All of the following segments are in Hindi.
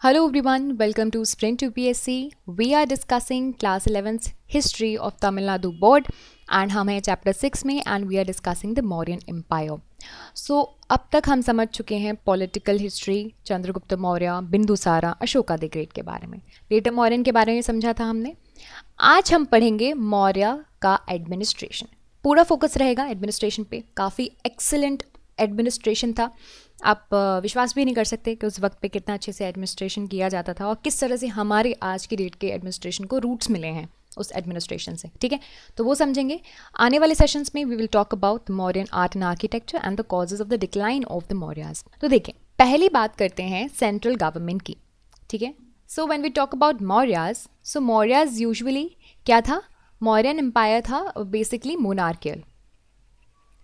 Hello everyone, welcome to Sprint UPSC. We are discussing class 11th history of Tamil Nadu board and हम हैं chapter 6 में and we are discussing the Mauryan Empire. So अब तक हम समझ चुके हैं political history Chandragupta Maurya, Bindusara, Ashoka the great के बारे में. लेटर मौर्यन के बारे में समझा था हमने. आज हम पढ़ेंगे मौर्य का एडमिनिस्ट्रेशन. पूरा फोकस रहेगा एडमिनिस्ट्रेशन पे. काफ़ी एक्सीलेंट एडमिनिस्ट्रेशन था. आप विश्वास भी नहीं कर सकते कि उस वक्त पे कितना अच्छे से एडमिनिस्ट्रेशन किया जाता था और किस तरह से हमारे आज की डेट के एडमिनिस्ट्रेशन को रूट्स मिले हैं उस एडमिनिस्ट्रेशन से. ठीक है, तो वो समझेंगे. आने वाले सेशंस में we will talk about Mauryan art and architecture and the causes of the decline of the Mauryas. तो देखें, पहली बात करते हैं सेंट्रल गवर्नमेंट की. ठीक है, so when we talk about Mauryas, so Mauryas usually क्या था? मौर्यन एम्पायर था बेसिकली मोनार्कियल,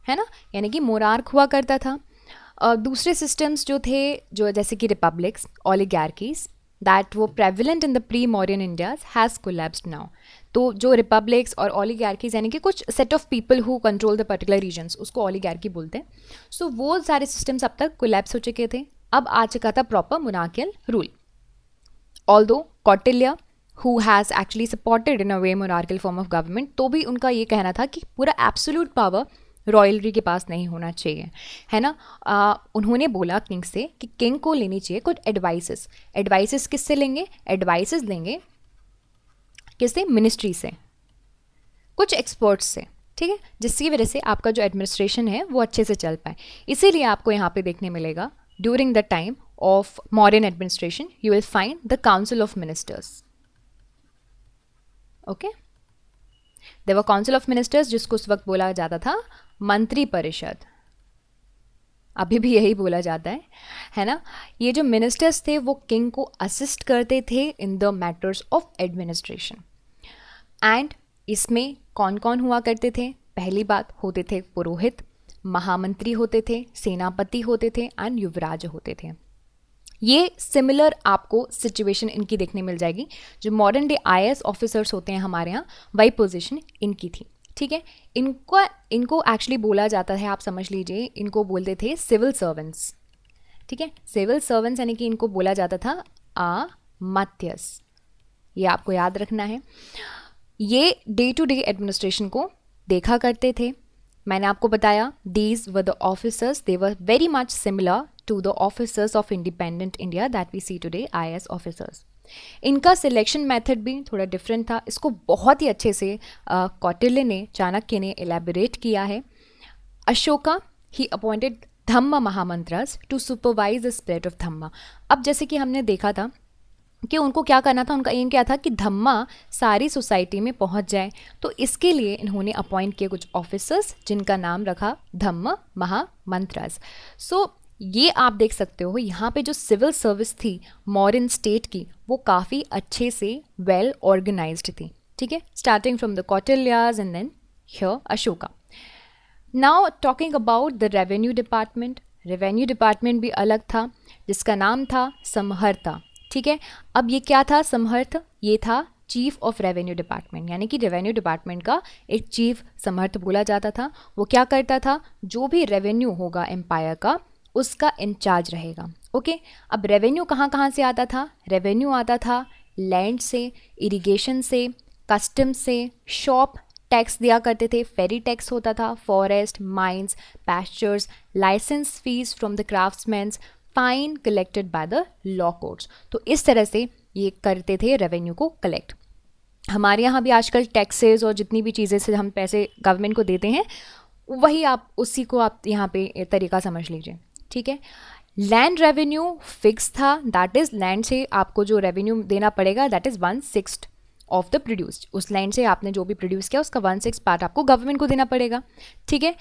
है ना, यानी कि मोनार्क हुआ करता था. दूसरे सिस्टम्स जो थे, जो जैसे कि रिपब्लिक्स, ओलिगार्कीज, दैट वो prevalent in the pre modern India's has collapsed now. तो जो रिपब्लिक्स और ओलिगार्कीज यानी कि कुछ set of people who control the particular regions, उसको ओलिगार्की बोलते हैं. सो वो सारे सिस्टम्स अब तक कोलैप्स हो चुके थे. अब आ चुका था proper monarchial rule. Although Kautilya who has actually supported in a way monarchial form of government, तो भी उनका ये कहना था कि पूरा एब्सोल्यूट पावर रॉयल्टी के पास नहीं होना चाहिए, है ना. उन्होंने बोला किंग से कि किंग को लेनी चाहिए कुछ एडवाइसेस. एडवाइसेस किससे लेंगे? एडवाइसेस लेंगे किससे? मिनिस्ट्री से, कुछ एक्सपर्ट्स से. ठीक है, जिसकी वजह से आपका जो एडमिनिस्ट्रेशन है वो अच्छे से चल पाए. इसीलिए आपको यहाँ पे देखने मिलेगा during the time of modern administration you will find the council of ministers. Okay, there were council of ministers, जिसको उस वक्त बोला जाता था मंत्री परिषद. अभी भी यही बोला जाता है ना. ये जो मिनिस्टर्स थे वो किंग को असिस्ट करते थे in the matters of administration. And इसमें कौन कौन हुआ करते थे? पहली बात, होते थे पुरोहित, महामंत्री होते थे, सेनापति होते थे एंड युवराज होते थे. ये सिमिलर आपको सिचुएशन इनकी देखने मिल जाएगी. जो मॉडर्न डे आईएएस ऑफिसर्स होते हैं हमारे यहाँ, वही पोजीशन इनकी थी. ठीक है, इनको एक्चुअली बोला जाता है, आप समझ लीजिए, इनको बोलते थे सिविल सर्वेंट्स. ठीक है, सिविल सर्वेंट्स यानी कि इनको बोला जाता था अमात्यस. ये आपको याद रखना है. ये डे टू डे एडमिनिस्ट्रेशन को देखा करते थे. मैंने आपको बताया these were the officers, they were very much similar to the officers of independent India that we see today, IAS officers. इनका सिलेक्शन मेथड भी थोड़ा डिफरेंट था. इसको बहुत ही अच्छे से कौटिल्य ने, चाणक्य ने एलैबोरेट किया है. Ashoka he appointed dhamma mahamatras to supervise the spread of dhamma. अब जैसे कि हमने देखा था कि उनको क्या करना था, उनका एम क्या था कि धम्मा सारी सोसाइटी में पहुंच जाए. तो इसके लिए इन्होंने अपॉइंट किए कुछ ऑफिसर्स जिनका नाम रखा धम्म महामंत्रस. सो ये आप देख सकते हो यहाँ पे जो सिविल सर्विस थी मॉडर्न स्टेट की, वो काफ़ी अच्छे से वेल ऑर्गेनाइज्ड थी. ठीक है, starting from the Kautilya's and then here Ashoka. Now talking about the revenue department. Revenue department भी अलग था जिसका नाम था समहर्ता. ठीक है, अब ये क्या था समहर्त? ये था चीफ ऑफ रेवेन्यू डिपार्टमेंट, यानी कि रेवेन्यू डिपार्टमेंट का एक चीफ समहर्त बोला जाता था. वो क्या करता था? जो भी रेवेन्यू होगा एम्पायर का उसका इंचार्ज रहेगा. ओके, अब रेवेन्यू कहाँ कहाँ से आता था? रेवेन्यू आता था लैंड से, इरिगेशन से, कस्टम से, शॉप टैक्स दिया करते थे, फेरी टैक्स होता था, forest, mines, pastures, licence fees from the craftsmans, fine collected by the law courts. तो इस तरह से ये करते थे रेवेन्यू को कलेक्ट. हमारे यहाँ भी आजकल टैक्सेस और जितनी भी चीज़ें से हम पैसे गवर्नमेंट को देते हैं, वही आप उसी को आप यहाँ पे तरीका समझ लीजिए. ठीक है, लैंड रेवेन्यू फिक्स था, दैट इज़ लैंड से आपको जो रेवेन्यू देना पड़ेगा that is 1/6 of the produced. उस लैंड से आपने जो भी प्रोड्यूस किया उसका 1/6 पार्ट आपको गवर्नमेंट को देना पड़ेगा. ठीक है,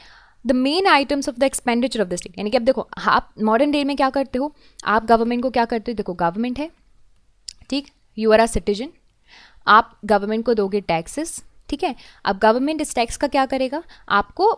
the main items of the expenditure of the state, यानी कि अब देखो आप मॉडर्न डे में क्या करते हो, आप गवर्नमेंट को क्या करते हो? देखो गवर्नमेंट है, ठीक, यू आर अ सिटीजन, आप गवर्नमेंट को दोगे टैक्सेस. ठीक है, अब गवर्नमेंट इस टैक्स का क्या करेगा? आपको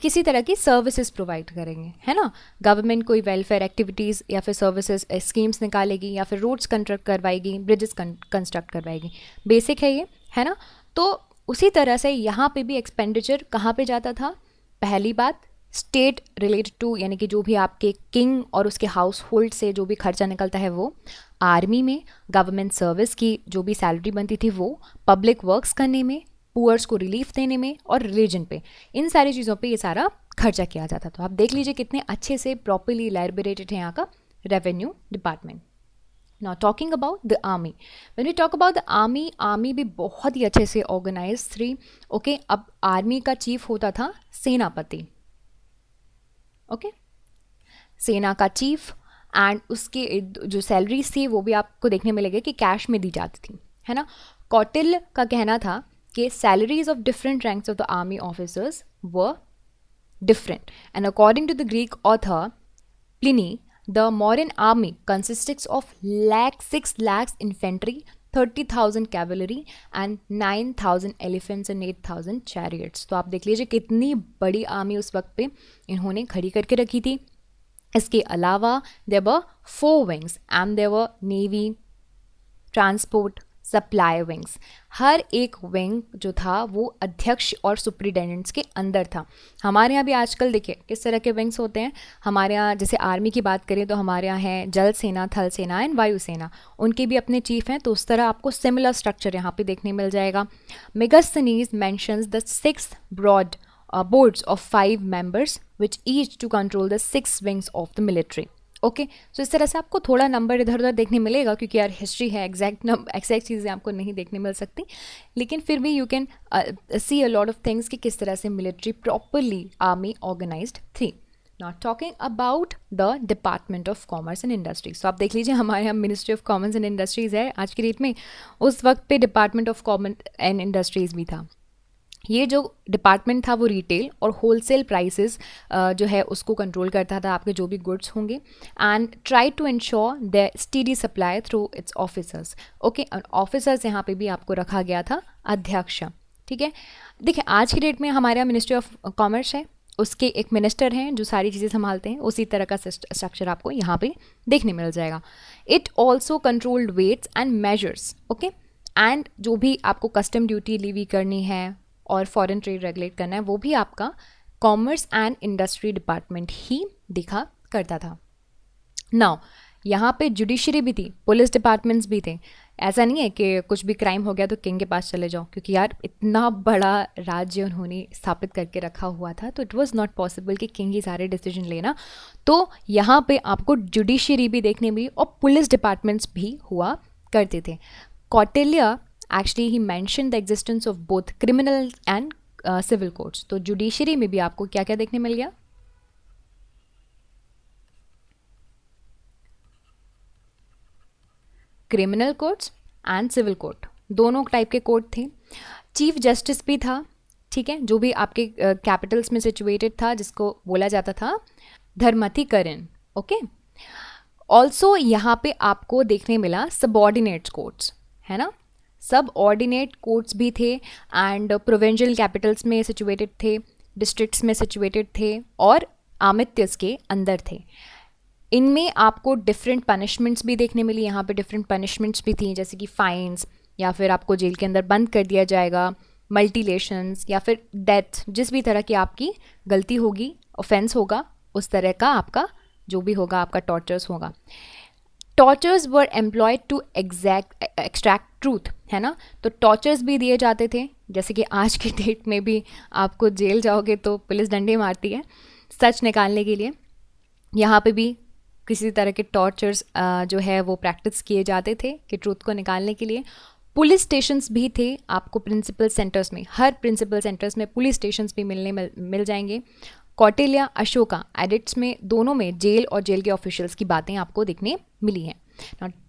किसी तरह की सर्विसेज प्रोवाइड करेंगे, है ना. गवर्नमेंट कोई वेलफेयर एक्टिविटीज़ या फिर सर्विसेज स्कीम्स निकालेगी या फिर रोड्स कंस्ट्रक्ट करवाएगी, ब्रिजेस कंस्ट्रक्ट करवाएगी. बेसिक है ये, है ना. तो उसी तरह से यहाँ पे भी एक्सपेंडिचर कहाँ पे जाता था? पहली बात स्टेट रिलेटेड टू, यानी कि जो भी आपके किंग और उसके हाउस होल्ड से जो भी खर्चा निकलता है वो, आर्मी में, गवर्नमेंट सर्विस की जो भी सैलरी बनती थी वो, पब्लिक वर्क्स करने में, पुअर्स को रिलीफ देने में, और रिलीजन पे, इन सारी चीज़ों पे ये सारा खर्चा किया जाता। तो आप देख लीजिए कितने अच्छे से प्रॉपरली इलैबोरेटेड है यहाँ का revenue department. Now talking about the army, when we talk about the army, army भी बहुत ही अच्छे से ऑर्गेनाइज थी। ओके, अब आर्मी का चीफ होता था सेनापति। ओके, सेना का चीफ, एंड उसके जो सैलरीज थी वो भी आपको देखने मिलेगा कि कैश में दी जाती थी, है ना। कौटिल्य का कहना था कि salaries of different ranks of the army officers were different. And according to the Greek author Pliny, the Mauryan army consists of 6 lakhs infantry, 30,000 cavalry and 9,000 elephants and 8,000 chariots. तो आप देख लीजिए कितनी बड़ी आर्मी उस वक्त पे इन्होंने खड़ी करके रखी थी। इसके अलावा there were 4 wings and there were navy, transport, supply wings. हर एक विंग जो था वो अध्यक्ष और सुप्रिटेंडेंट्स के अंदर था। हमारे यहाँ भी आजकल देखिए किस तरह के विंग्स होते हैं। हमारे यहाँ जैसे आर्मी की बात करें तो हमारे यहाँ है जल सेना, थल सेना एंड वायु सेना, उनके भी अपने चीफ हैं। तो उस तरह आपको सिमिलर स्ट्रक्चर यहाँ पे देखने मिल जाएगा। Megasthenes mentions the 6 broad boards of 5 members which each to control the 6 wings of the military. Okay, so इस तरह से आपको थोड़ा नंबर इधर उधर देखने मिलेगा, क्योंकि यार हिस्ट्री है, एग्जैक्ट चीज़ें आपको नहीं देखने मिल सकती, लेकिन फिर भी you can see a lot of things कि किस तरह से मिलिट्री प्रॉपरली आर्मी ऑर्गेनाइज्ड थी। Not talking about the department of commerce and industries. तो आप देख लीजिए हमारे यहाँ ministry of commerce and industries है आज की डेट में, उस वक्त पे department of commerce and industries भी था। ये जो डिपार्टमेंट था वो रिटेल और होलसेल प्राइसेस जो है उसको कंट्रोल करता था, आपके जो भी गुड्स होंगे, and try to ensure the steady supply through its officers. Okay, और ऑफिसर्स यहाँ पे भी आपको रखा गया था अध्यक्ष। ठीक है, देखिए आज की डेट में हमारे यहाँ मिनिस्ट्री ऑफ कॉमर्स है, उसके एक मिनिस्टर हैं जो सारी चीज़ें संभालते हैं, उसी तरह का स्ट्रक्चर आपको यहाँ पे देखने मिल जाएगा। It also controlled weights and measures. Okay, and जो भी आपको कस्टम ड्यूटी लीवी करनी है और फॉरेन ट्रेड रेगुलेट करना है वो भी आपका कॉमर्स एंड इंडस्ट्री डिपार्टमेंट ही देखा करता था। नाउ यहाँ पे जुडिशरी भी थी, पुलिस डिपार्टमेंट्स भी थे। ऐसा नहीं है कि कुछ भी क्राइम हो गया तो किंग के पास चले जाओ, क्योंकि यार इतना बड़ा राज्य उन्होंने स्थापित करके रखा हुआ था, तो इट वाज नॉट पॉसिबल कि किंग ही सारे डिसीजन लेना। तो यहाँ पे आपको जुडिशरी भी देखने मिली और पुलिस डिपार्टमेंट्स भी हुआ करते थे। Kautilya actually he mentioned the existence of both criminal and civil courts. तो जुडिशरी में भी आपको क्या क्या देखने मिल गया? Criminal courts and civil court, दोनों टाइप के कोर्ट थे। चीफ जस्टिस भी था, ठीक है, जो भी आपके कैपिटल्स में सिचुएटेड था, जिसको बोला जाता था धर्माधिकरण। ओके, ऑल्सो यहाँ पे आपको देखने मिला सबऑर्डिनेट कोर्ट्स, है ना, सब ऑर्डिनेट कोर्ट्स भी थे, एंड प्रोविंशियल कैपिटल्स में सिचुएटेड थे, डिस्ट्रिक्ट्स में सिचुएटेड थे, और आमित्यस के अंदर थे। इनमें आपको डिफरेंट पनिशमेंट्स भी देखने मिली। यहाँ पे डिफरेंट पनिशमेंट्स भी थी, जैसे कि फाइन्स, या फिर आपको जेल के अंदर बंद कर दिया जाएगा, मल्टीलेशंस, या फिर डेथ। जिस भी तरह की आपकी गलती होगी, ऑफेंस होगा, उस तरह का आपका जो भी होगा आपका टॉर्चर्स होगा। Tortures were employed to extract truth, है ना, तो टॉर्चर्स भी दिए जाते थे, जैसे कि आज की डेट में भी आपको जेल जाओगे तो पुलिस डंडे मारती है सच निकालने के लिए। यहाँ पे भी किसी तरह के टॉर्चर्स जो है वो प्रैक्टिस किए जाते थे कि ट्रूथ को निकालने के लिए। पुलिस स्टेशंस भी थे आपको प्रिंसिपल सेंटर्स में, हर प्रिंसिपल सेंटर्स में पुलिस स्टेशंस भी मिल जाएंगे। कौटिल्य, अशोका एडिक्ट्स में, दोनों में जेल और जेल के ऑफिशियल्स की बातें आपको देखने मिली हैं।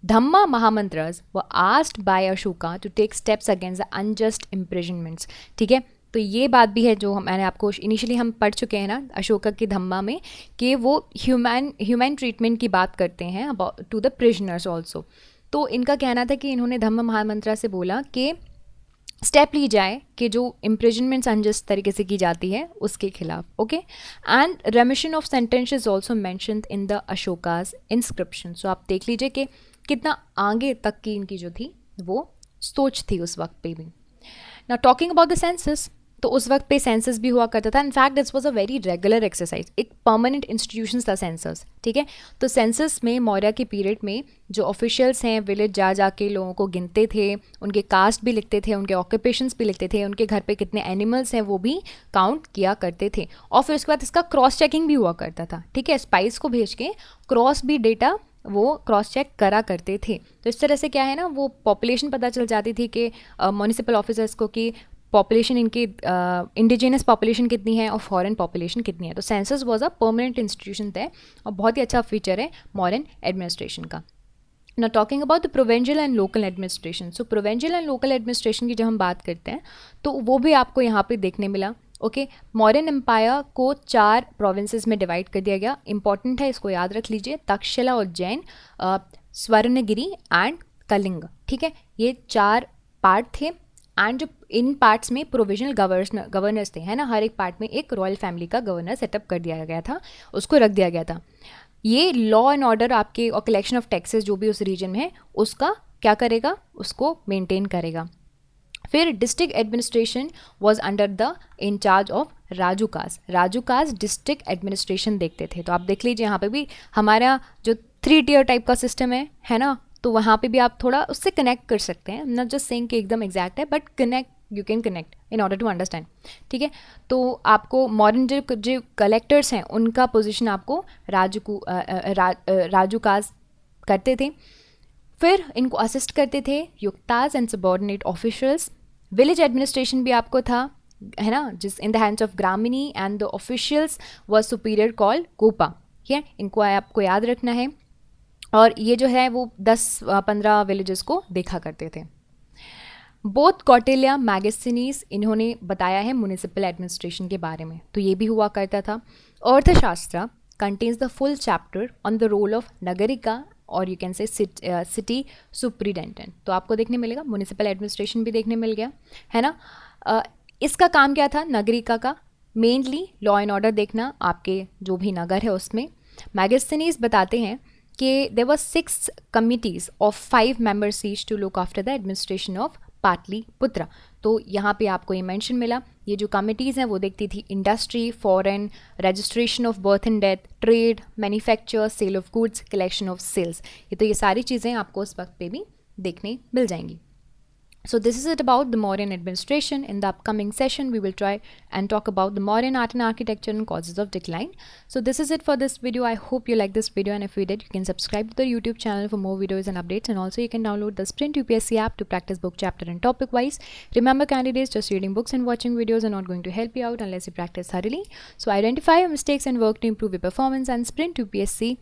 Dhamma mahamatras were asked by Ashoka to take steps against the unjust imprisonments. ठीक है, तो ये बात भी है जो मैंने आपको इनिशियली हम पढ़ चुके हैं ना अशोका की धम्मा में, कि वो ह्यूमन ट्रीटमेंट की बात करते हैं about to the prisoners also. तो इनका कहना था कि इन्होंने धम्मा महामंत्रा से बोला कि स्टेप ली जाए कि जो इम्प्रिजनमेंट्स अनजस्ट तरीके से की जाती है उसके खिलाफ। Okay, and remission of sentence is also mentioned in the Ashoka's inscription. So आप देख लीजिए कि कितना आगे तक की इनकी जो थी वो सोच थी उस वक्त पे भी। Now talking about the census, तो उस वक्त पे सेंसस भी हुआ करता था. In fact this was a very regular exercise, एक परमानेंट इंस्टीट्यूशन था सेंसस. ठीक है, तो सेंसस में मौर्य के पीरियड में जो ऑफिशियल्स हैं विलेज जा जा के लोगों को गिनते थे, उनके कास्ट भी लिखते थे, उनके ऑक्यूपेशंस भी लिखते थे, उनके घर पे कितने एनिमल्स हैं वो भी काउंट किया करते थे. और फिर उसके बाद इसका क्रॉस चेकिंग भी हुआ करता था. ठीक है, स्पाइस को भेज के क्रॉस भी डेटा वो क्रॉस चेक करा करते थे. तो इस तरह से क्या है ना, वो पॉपुलेशन पता चल जाती थी कि म्युनिसिपल ऑफिसर्स को कि पॉपुलेशन इनकी इंडिजिनस पॉपुलेशन कितनी है और फॉरेन पॉपुलेशन कितनी है. तो census was a permanent institution थे और बहुत ही अच्छा फीचर है मॉडर्न एडमिनिस्ट्रेशन का. Now talking about the provincial and local administration. So provincial and local administration की जब हम बात करते हैं तो वो भी आपको यहाँ पे देखने मिला. ओके, मौर्यन एम्पायर को 4 प्रोविंसेस में डिवाइड कर दिया गया. इंपॉर्टेंट है, इसको याद रख लीजिए. तक्षशिला, उज्जैन, स्वर्णगिरी एंड कलिंग. ठीक है, ये 4 पार्ट थे. एंड जो इन पार्ट्स में प्रोविजनल गवर्नर्स थे, है ना, हर एक पार्ट में एक रॉयल फैमिली का गवर्नर सेटअप कर दिया गया था, उसको रख दिया गया था. ये लॉ एंड ऑर्डर आपके और कलेक्शन ऑफ टैक्सेस जो भी उस रीजन में है उसका क्या करेगा, उसको मेंटेन करेगा. फिर district administration was under the incharge of Rajukas. Rajukas district administration देखते थे. तो आप देख लीजिए यहाँ पे भी हमारा जो 3 टियर टाइप का सिस्टम है ना, तो वहाँ पे भी आप थोड़ा उससे कनेक्ट कर सकते हैं. नॉट जस्ट सेइंग कि एकदम एग्जैक्ट है, but connect, you can connect in order to understand. ठीक है, तो आपको मॉडर्न जो कलेक्टर्स हैं उनका पोजीशन आपको राजूकास करते थे. फिर इनको असिस्ट करते थे yuktas and subordinate officials. Village administration भी आपको था, है ना, जिस in the hands of gramini and the officials were superior called gopa. ठीक है, इनको आपको याद रखना है. और ये जो है वो 10-15 विलेजेस को देखा करते थे. बोथ कौटिल्य, मैगस्थनीज, इन्होंने बताया है म्युनिसिपल एडमिनिस्ट्रेशन के बारे में, तो ये भी हुआ करता था. Arthashastra contains the full chapter on the role of nagarika और you can say city superintendent. तो आपको देखने मिलेगा, म्युनिसिपल एडमिनिस्ट्रेशन भी देखने मिल गया, है ना. इसका काम क्या था नगरिका का? मेनली लॉ एंड ऑर्डर देखना आपके जो भी नगर है उसमें. मैगस्थनीज बताते हैं कि there were 6 committees of 5 members each to look after the administration of Pataliputra. तो यहाँ पे आपको ये मेंशन मिला. ये जो कमिटीज़ हैं वो देखती थी industry, foreign, registration of birth and death, trade, manufacture, sale of goods, collection of sales. तो ये सारी चीज़ें आपको उस वक्त पे भी देखने मिल जाएंगी. So this is it about the Mauryan administration. In the upcoming session, we will try and talk about the Mauryan art and architecture and causes of decline. So this is it for this video. I hope you like this video, and if you did, you can subscribe to the YouTube channel for more videos and updates. And also you can download the Sprint UPSC app to practice book chapter and topic wise. Remember candidates, just reading books and watching videos are not going to help you out unless you practice thoroughly. So identify your mistakes and work to improve your performance, and Sprint UPSC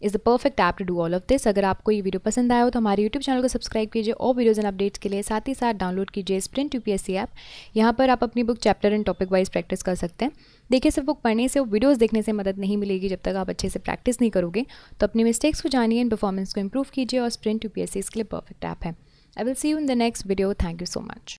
is the perfect app to do all of this. अगर आपको ये वीडियो पसंद आया हो तो हमारे यूट्यूब चैनल को सब्सक्राइब कीजिए और वीडियोज़ एंड अपडेट्स के लिए. साथ ही साथ डाउनलोड कीजिए स्प्रिंट यूपीएससी ऐप. यहाँ पर आप अपनी book chapter and topic wise practice कर सकते हैं. देखिए, सिर्फ बुक पढ़ने से, वीडियोज़ देखने से मदद नहीं मिलेगी जब तक आप अच्छे से प्रैक्टिस नहीं करोगे. तो अपनी मिस्टेक्स को जानिए एंड परफॉर्मेंस को इंप्रूव कीजिए और स्प्रिंट यूपीएससी इसके लिए परफेक्ट ऐप है. I will see you in the next video. Thank you so much.